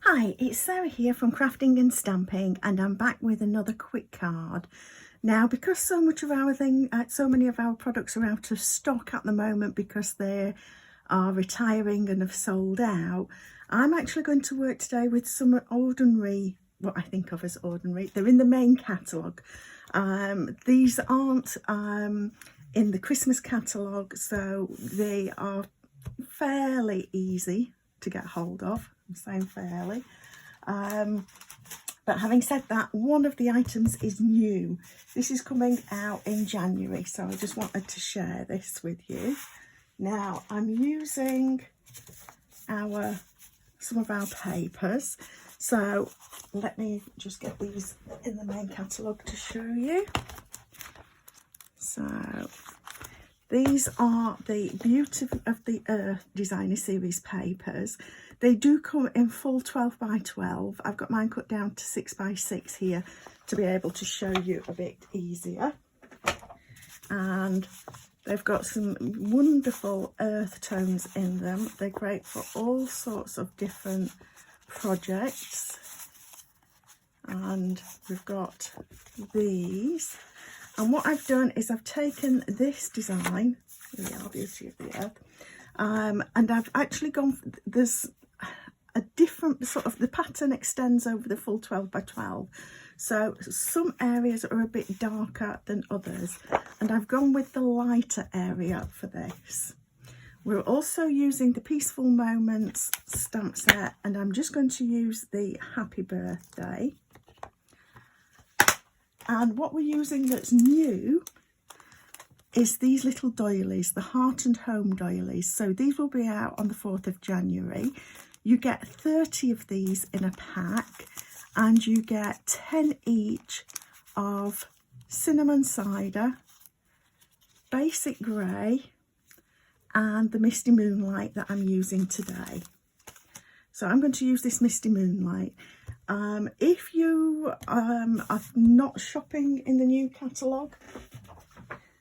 Hi, it's Sarah here from Crafting and Stamping, and I'm back with another quick card. Now, because so many of our products are out of stock at the moment because they are retiring and have sold out, I'm actually going to work today with some ordinary, what I think of as ordinary. They're in the main catalogue. These aren't in the Christmas catalogue, so they are fairly easy to get hold of. I'm saying fairly. But having said that, one of the items is new. This is coming out in January, so I just wanted to share this with you. Now, I'm using some of our papers. So let me just get these in the main catalogue to show you. So these are the Beauty of the Earth Designer Series papers. They do come in full 12 by 12. I've got mine cut down to 6 by 6 here to be able to show you a bit easier. And they've got some wonderful earth tones in them. They're great for all sorts of different projects. And we've got these. And what I've done is I've taken this design, here we are, Beauty of the Earth, and I've actually gone, there's a different sort of, the pattern extends over the full 12 by 12. So some areas are a bit darker than others, and I've gone with the lighter area for this. We're also using the Peaceful Moments stamp set, and I'm just going to use the Happy Birthday. And what we're using that's new is these little doilies, the Heart and Home doilies. So these will be out on the 4th of January. You get 30 of these in a pack, and you get 10 each of Cinnamon Cider, Basic Grey, and the Misty Moonlight that I'm using today. So I'm going to use this Misty Moonlight. If you are not shopping in the new catalogue,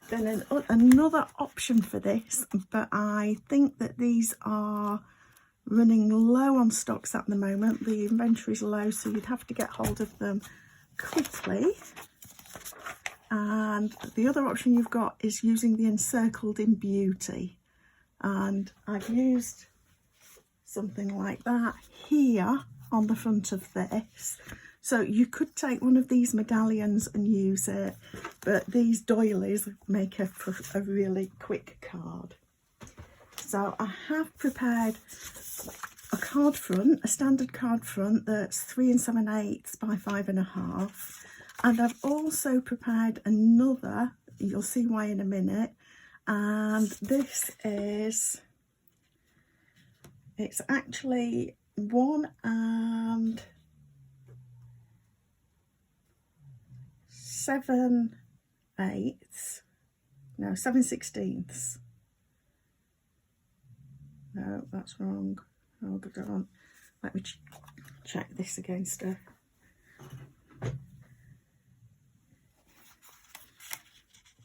then another option for this, but I think that these are running low on stocks at the moment. The inventory is low, so you'd have to get hold of them quickly. And the other option you've got is using the Encircled in Beauty. And I've used something like that here on the front of this. So you could take one of these medallions and use it, but these doilies make a really quick card. So I have prepared a card front, a standard card front that's 3 7/8 by 5.5, and I've also prepared another, you'll see why in a minute, and this is, it's actually 1 7/16. No, that's wrong. Hold on. Let me check this against her.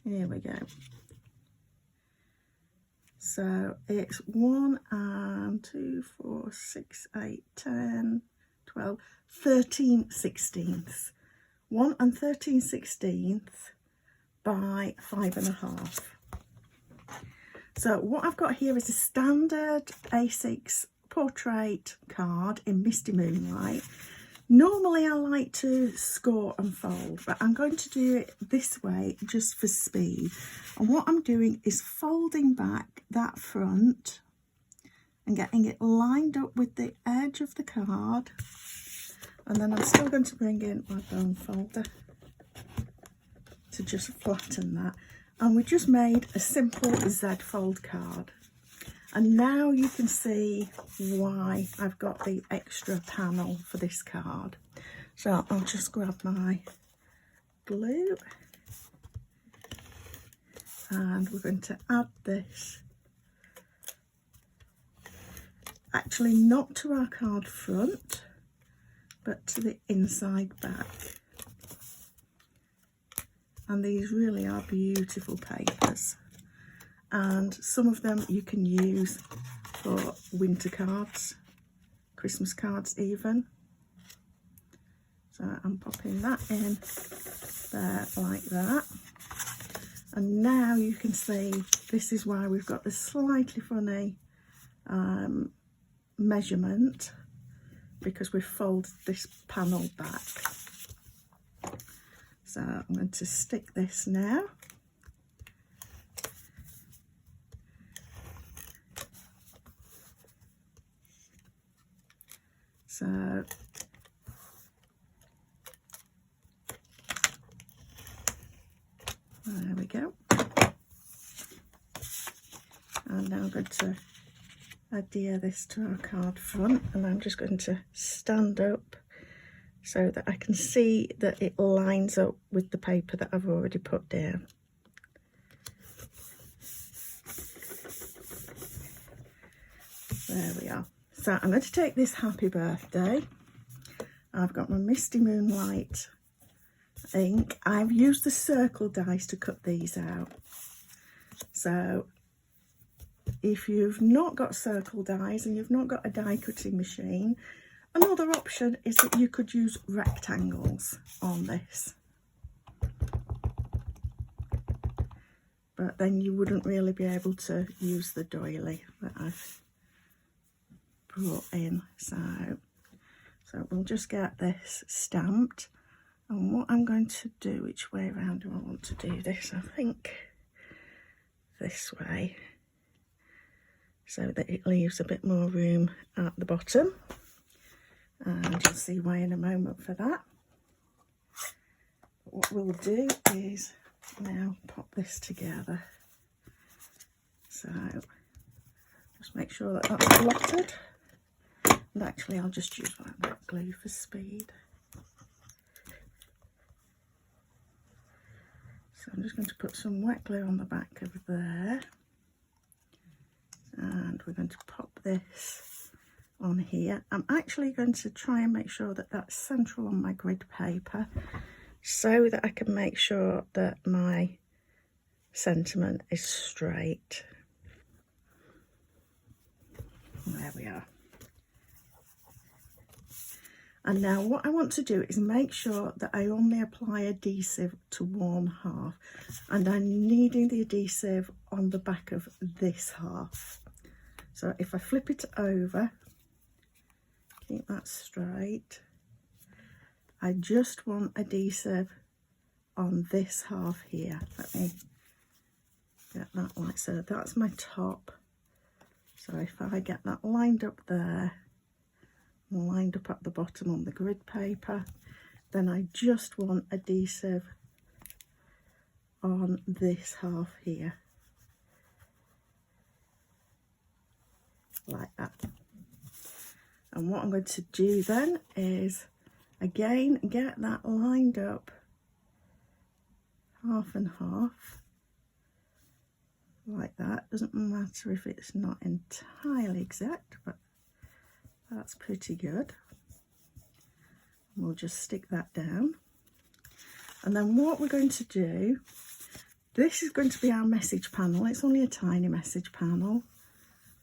Here we go. So it's 1 2 4 6 8 10 12 13/16. 1 13/16 by 5.5. So what I've got here is a standard A6 portrait card in Misty Moonlight. Normally I like to score and fold, but I'm going to do it this way just for speed. And what I'm doing is folding back that front and getting it lined up with the edge of the card. And then I'm still going to bring in my bone folder to just flatten that. And we just made a simple Z fold card. And now you can see why I've got the extra panel for this card. So I'll just grab my glue. And we're going to add this, actually not to our card front, but to the inside back. And these really are beautiful papers, and some of them you can use for winter cards Christmas cards even. So I'm popping that in there like that. And now you can see this is why we've got this slightly funny measurement, because we've folded this panel back. So I'm going to stick this now. So there we go. And now I'm going to adhere this to our card front, and I'm just going to stand up so that I can see that it lines up with the paper that I've already put down. There we are. So I'm going to take this happy birthday. I've got my Misty Moonlight ink. I've used the circle dies to cut these out. So if you've not got circle dies and you've not got a die cutting machine, another option is that you could use rectangles on this. But then you wouldn't really be able to use the doily that I've brought in. So we'll just get this stamped. And what I'm going to do, which way around do I want to do this? I think this way, so that it leaves a bit more room at the bottom. And you'll see why in a moment for that. But what we'll do is now pop this together. So just make sure that that's blotted. And actually I'll just use my wet glue for speed. So I'm just going to put some wet glue on the back of there. And we're going to pop this on here. I'm actually going to try and make sure that that's central on my grid paper, so that I can make sure that my sentiment is straight. There we are. And now what I want to do is make sure that I only apply adhesive to one half, and I'm needing the adhesive on the back of this half. So if I flip it over, keep that straight, I just want adhesive on this half here. Let me get that like so. That's my top. So if I get that lined up there, lined up at the bottom on the grid paper, then I just want adhesive on this half here, like that. And what I'm going to do then is again get that lined up half and half like that. Doesn't matter if it's not entirely exact, but that's pretty good. We'll just stick that down. And then what we're going to do, this is going to be our message panel. It's only a tiny message panel,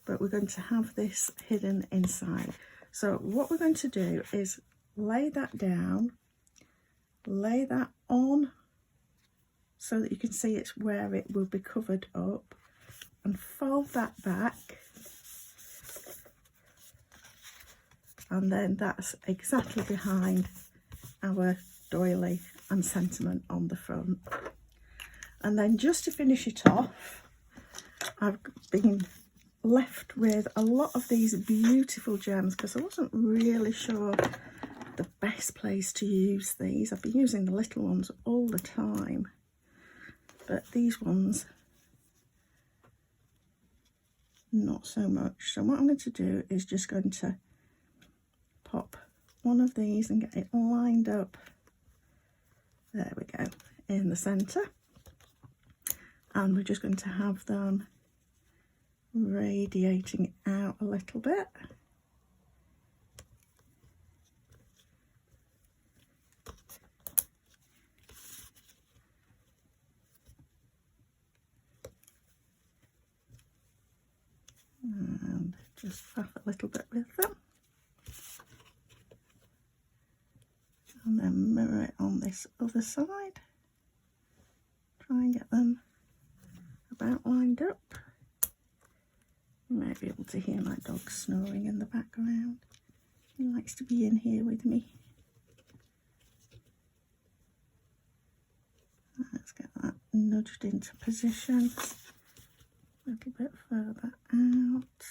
but we're going to have this hidden inside. So what we're going to do is lay that down, lay that on so that you can see it's where it will be covered up, and fold that back. And then that's exactly behind our doily and sentiment on the front. And then just to finish it off, I've been left with a lot of these beautiful gems because I wasn't really sure the best place to use these. I've been using the little ones all the time, but these ones not so much. So what I'm going to do is just going to pop one of these and get it lined up, there we go, in the centre, and we're just going to have them radiating out a little bit. And just faff a little bit with them. this other side. Try and get them about lined up. You might be able to hear my dog snoring in the background. He likes to be in here with me. Let's get that nudged into position. A little bit further out.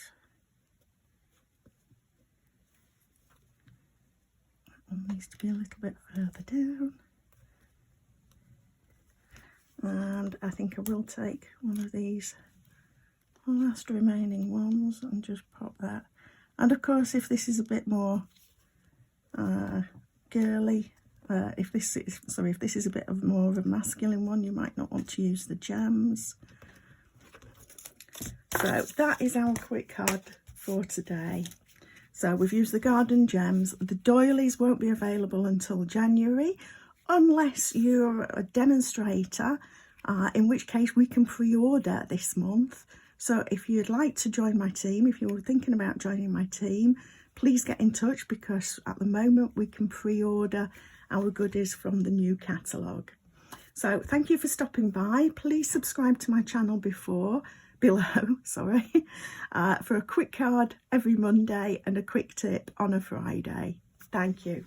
That one needs to be a little bit further down. And I think I will take one of these last remaining ones and just pop that. And of course, if this is a bit more girly, if this is a bit of more of a masculine one, you might not want to use the gems. So that is our quick card for today. So we've used the garden gems. The doilies won't be available until January, unless you're a demonstrator, in which case we can pre-order this month. So if you'd like to join my team, if you're thinking about joining my team, please get in touch, because at the moment we can pre-order our goodies from the new catalogue. So thank you for stopping by. Please subscribe to my channel below, for a quick card every Monday and a quick tip on a Friday. Thank you.